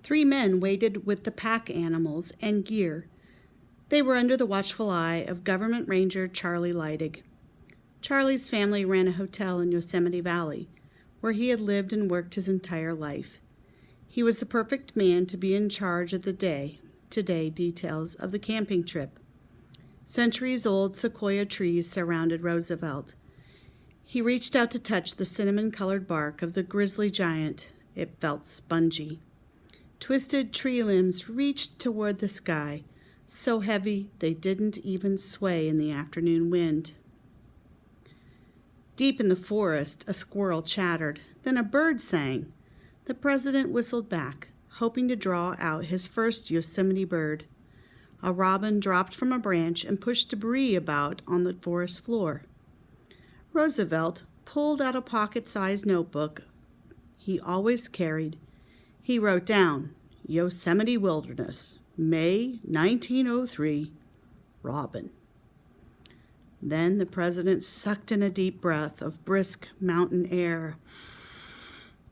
3 men waited with the pack animals and gear. They were under the watchful eye of Government Ranger Charlie Leidig. Charlie's family ran a hotel in Yosemite Valley, where he had lived and worked his entire life. He was the perfect man to be in charge of the day-to-day details of the camping trip. Centuries-old sequoia trees surrounded Roosevelt. He reached out to touch the cinnamon-colored bark of the grizzly giant. It felt spongy. Twisted tree limbs reached toward the sky, so heavy they didn't even sway in the afternoon wind. Deep in the forest, a squirrel chattered. Then a bird sang. The president whistled back, hoping to draw out his first Yosemite bird. A robin dropped from a branch and pushed debris about on the forest floor. Roosevelt pulled out a pocket-sized notebook he always carried. He wrote down, Yosemite Wilderness, May 1903, Robin. Then the president sucked in a deep breath of brisk mountain air.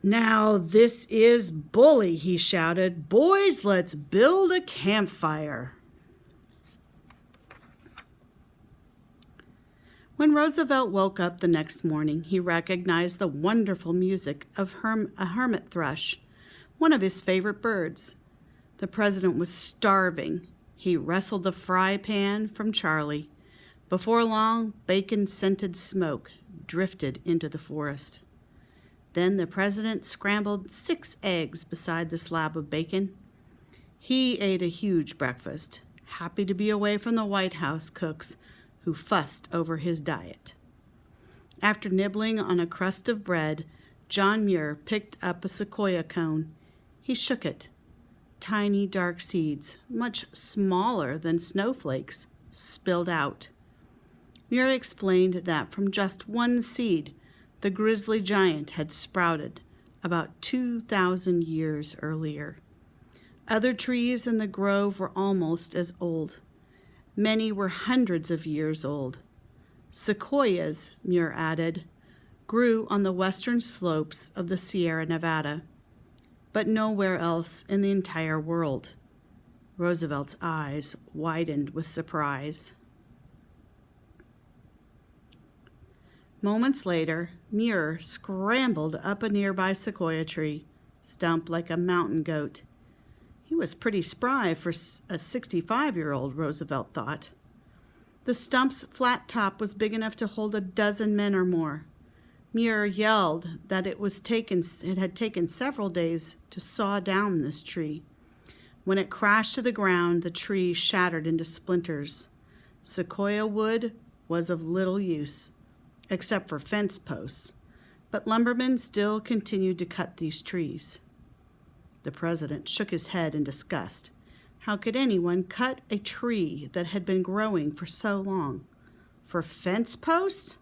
Now this is bully, he shouted. Boys, let's build a campfire. When Roosevelt woke up the next morning, he recognized the wonderful music of a hermit thrush, one of his favorite birds. The president was starving. He wrestled the fry pan from Charlie. Before long, bacon-scented smoke drifted into the forest. Then the president scrambled 6 eggs beside the slab of bacon. He ate a huge breakfast, happy to be away from the White House cooks who fussed over his diet. After nibbling on a crust of bread, John Muir picked up a sequoia cone. He shook it. Tiny dark seeds, much smaller than snowflakes, spilled out. Muir explained that from just one seed, the grizzly giant had sprouted about 2,000 years earlier. Other trees in the grove were almost as old. Many were hundreds of years old. Sequoias, Muir added, grew on the western slopes of the Sierra Nevada, but nowhere else in the entire world. Roosevelt's eyes widened with surprise. Moments later, Muir scrambled up a nearby sequoia tree, stump like a mountain goat. He was pretty spry for a 65-year-old, Roosevelt thought. The stump's flat top was big enough to hold a dozen men or more. Muir yelled that it had taken several days to saw down this tree. When it crashed to the ground, the tree shattered into splinters. Sequoia wood was of little use, except for fence posts, but lumbermen still continued to cut these trees. The president shook his head in disgust. How could anyone cut a tree that had been growing for so long? For fence posts?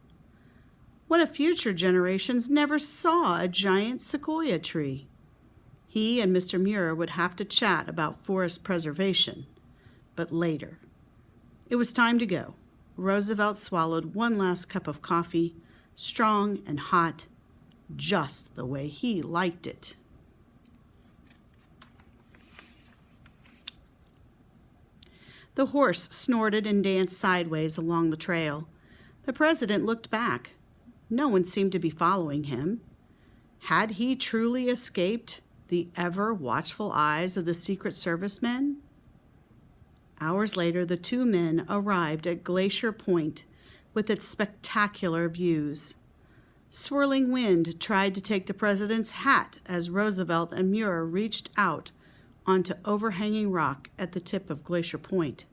What if future generations never saw a giant sequoia tree? He and Mr. Muir would have to chat about forest preservation, but later. It was time to go. Roosevelt swallowed one last cup of coffee, strong and hot, just the way he liked it. The horse snorted and danced sideways along the trail. The president looked back. No one seemed to be following him. Had he truly escaped the ever-watchful eyes of the Secret Service men? Hours later, the 2 men arrived at Glacier Point with its spectacular views. Swirling wind tried to take the president's hat as Roosevelt and Muir reached out onto overhanging rock at the tip of Glacier Point.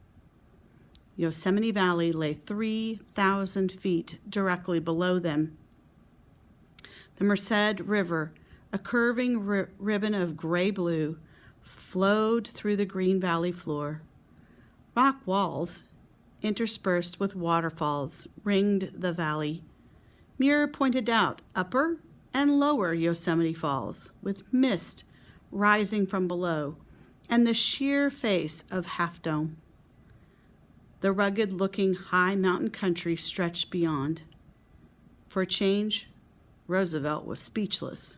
Yosemite Valley lay 3,000 feet directly below them. The Merced River, a curving ribbon of gray-blue, flowed through the green valley floor. Rock walls, interspersed with waterfalls, ringed the valley. Muir pointed out upper and lower Yosemite Falls, with mist rising from below, and the sheer face of Half Dome. The rugged-looking high mountain country stretched beyond. For a change, Roosevelt was speechless.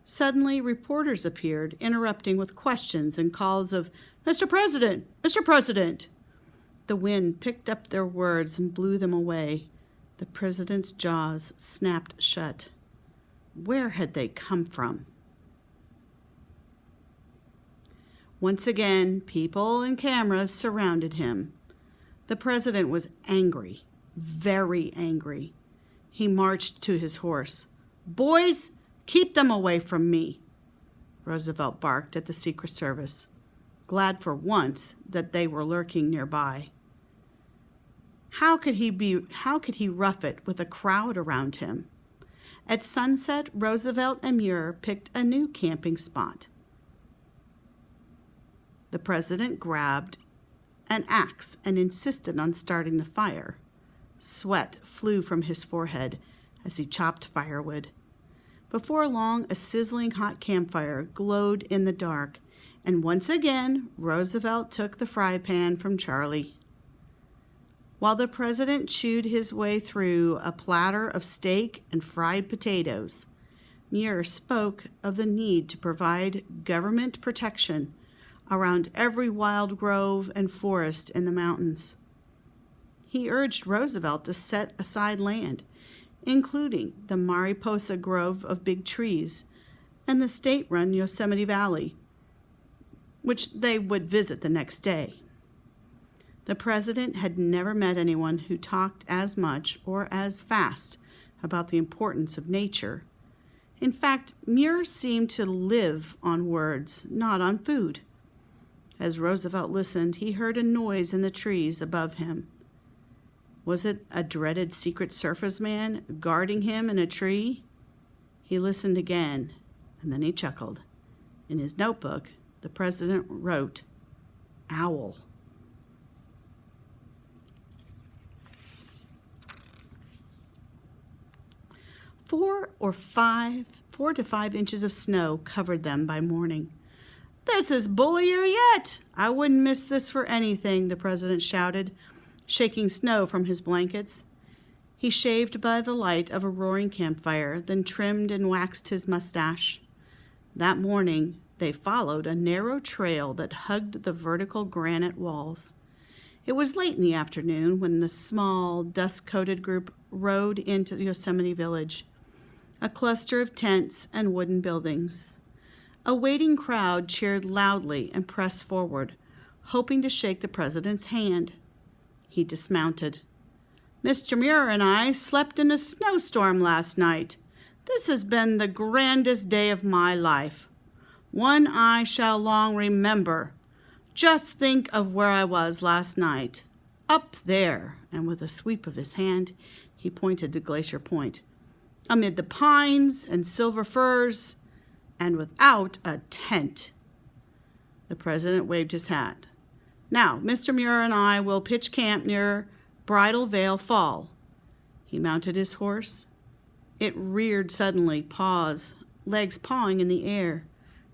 Suddenly, reporters appeared, interrupting with questions and calls of, "Mr. President! Mr. President!" The wind picked up their words and blew them away. The president's jaws snapped shut. Where had they come from? Once again, people and cameras surrounded him. The president was angry, very angry. He marched to his horse. "Boys, keep them away from me," Roosevelt barked at the Secret Service, glad for once that they were lurking nearby. How could he rough it with a crowd around him? At sunset, Roosevelt and Muir picked a new camping spot. The president grabbed an axe and insisted on starting the fire. Sweat flew from his forehead as he chopped firewood. Before long, a sizzling hot campfire glowed in the dark, and once again, Roosevelt took the fry pan from Charlie. While the president chewed his way through a platter of steak and fried potatoes, Muir spoke of the need to provide government protection around every wild grove and forest in the mountains. He urged Roosevelt to set aside land, including the Mariposa Grove of big trees and the state-run Yosemite Valley, which they would visit the next day. The president had never met anyone who talked as much or as fast about the importance of nature. In fact, Muir seemed to live on words, not on food. As Roosevelt listened, he heard a noise in the trees above him. Was it a dreaded Secret Service man guarding him in a tree? He listened again, and then he chuckled. In his notebook, the president wrote, "Owl." Four to five inches of snow covered them by morning. "This is bullier yet! I wouldn't miss this for anything," the president shouted, shaking snow from his blankets. He shaved by the light of a roaring campfire, then trimmed and waxed his mustache. That morning, they followed a narrow trail that hugged the vertical granite walls. It was late in the afternoon when the small, dust-coated group rode into Yosemite Village, a cluster of tents and wooden buildings. A waiting crowd cheered loudly and pressed forward, hoping to shake the president's hand. He dismounted. "Mr. Muir and I slept in a snowstorm last night. This has been the grandest day of my life, one I shall long remember. Just think of where I was last night. Up there," and with a sweep of his hand, he pointed to Glacier Point, "amid the pines and silver firs, and without a tent." The president waved his hat. "Now, Mr. Muir and I will pitch camp near Bridal Veil Fall." He mounted his horse. It reared suddenly, legs pawing in the air.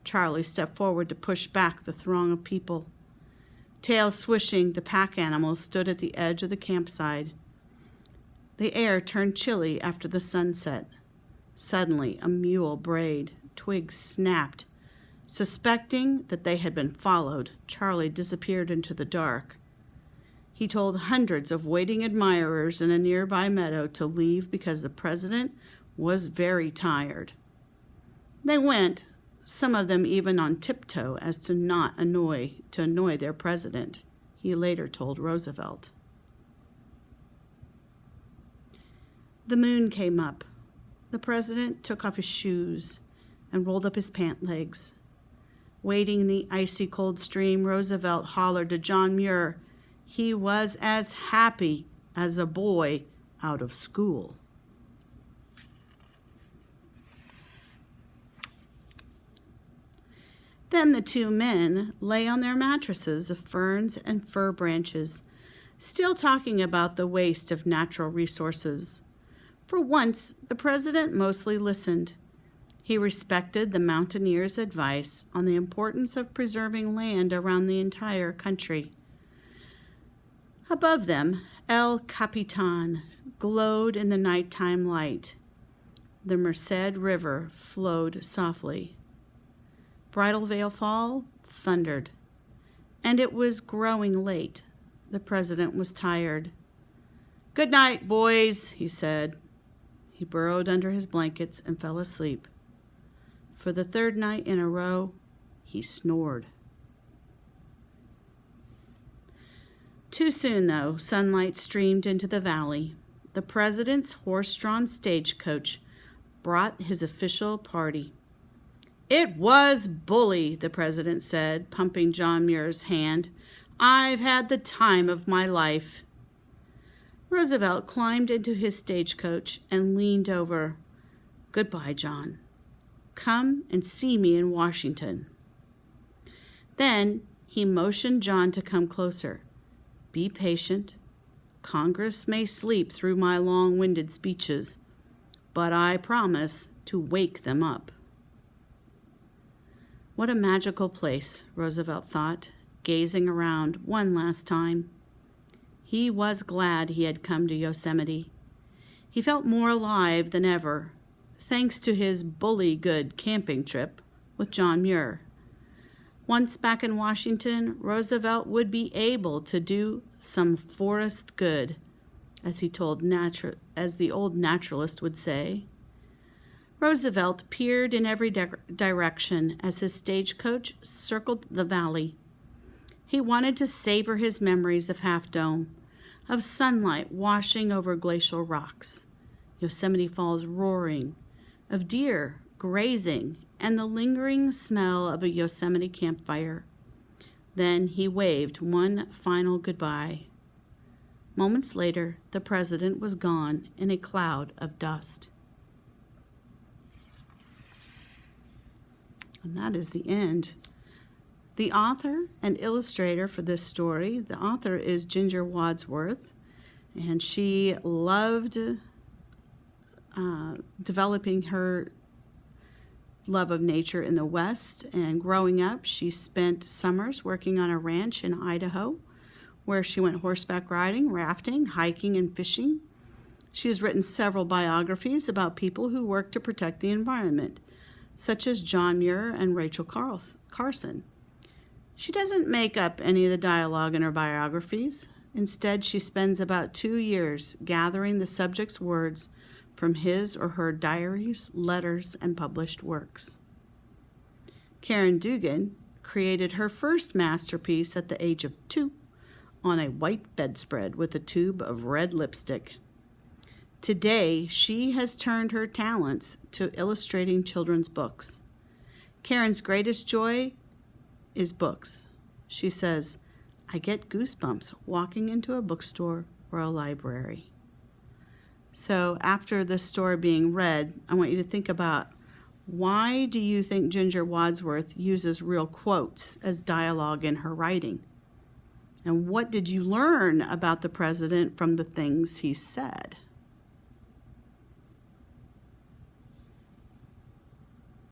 Charlie stepped forward to push back the throng of people. Tails swishing, the pack animals stood at the edge of the campsite. The air turned chilly after the sunset. Suddenly, a mule brayed. Twigs snapped. Suspecting that they had been followed, Charlie disappeared into the dark. He told hundreds of waiting admirers in a nearby meadow to leave because the president was very tired. They went, some of them even on tiptoe as to not annoy their president, he later told Roosevelt. The moon came up. The president took off his shoes and rolled up his pant legs. Wading in the icy cold stream, Roosevelt hollered to John Muir he was as happy as a boy out of school. Then the two men lay on their mattresses of ferns and fir branches, still talking about the waste of natural resources. For once, the president mostly listened. He respected the mountaineers' advice on the importance of preserving land around the entire country. Above them, El Capitan glowed in the nighttime light. The Merced River flowed softly. Bridal Veil Fall thundered. And it was growing late. The president was tired. "Good night, boys," he said. He burrowed under his blankets and fell asleep. For the third night in a row, he snored. Too soon, though, sunlight streamed into the valley. The president's horse-drawn stagecoach brought his official party. "It was bully," the president said, pumping John Muir's hand. "I've had the time of my life." Roosevelt climbed into his stagecoach and leaned over. "Goodbye, John. Come and see me in Washington." Then he motioned John to come closer. "Be patient. Congress may sleep through my long-winded speeches, but I promise to wake them up." What a magical place, Roosevelt thought, gazing around one last time. He was glad he had come to Yosemite. He felt more alive than ever, thanks to his bully good camping trip with John Muir. Once back in Washington, Roosevelt would be able to do some forest good, as the old naturalist would say. Roosevelt peered in every direction as his stagecoach circled the valley. He wanted to savor his memories of Half Dome, of sunlight washing over glacial rocks, Yosemite Falls roaring, of deer grazing, and the lingering smell of a Yosemite campfire. Then he waved one final goodbye. Moments later, the president was gone in a cloud of dust. And that is the end. The author and illustrator for this story, the author is Ginger Wadsworth, and she loved developing her love of nature in the West. And growing up, she spent summers working on a ranch in Idaho, where she went horseback riding, rafting, hiking, and fishing. She has written several biographies about people who work to protect the environment, such as John Muir and Rachel Carson. She doesn't make up any of the dialogue in her biographies. Instead, she spends about 2 years gathering the subject's words from his or her diaries, letters, and published works. Karen Dugan created her first masterpiece at the age of 2 on a white bedspread with a tube of red lipstick. Today, she has turned her talents to illustrating children's books. Karen's greatest joy is books. She says, "I get goosebumps walking into a bookstore or a library." So after this story being read, I want you to think about, why do you think Ginger Wadsworth uses real quotes as dialogue in her writing? And what did you learn about the president from the things he said?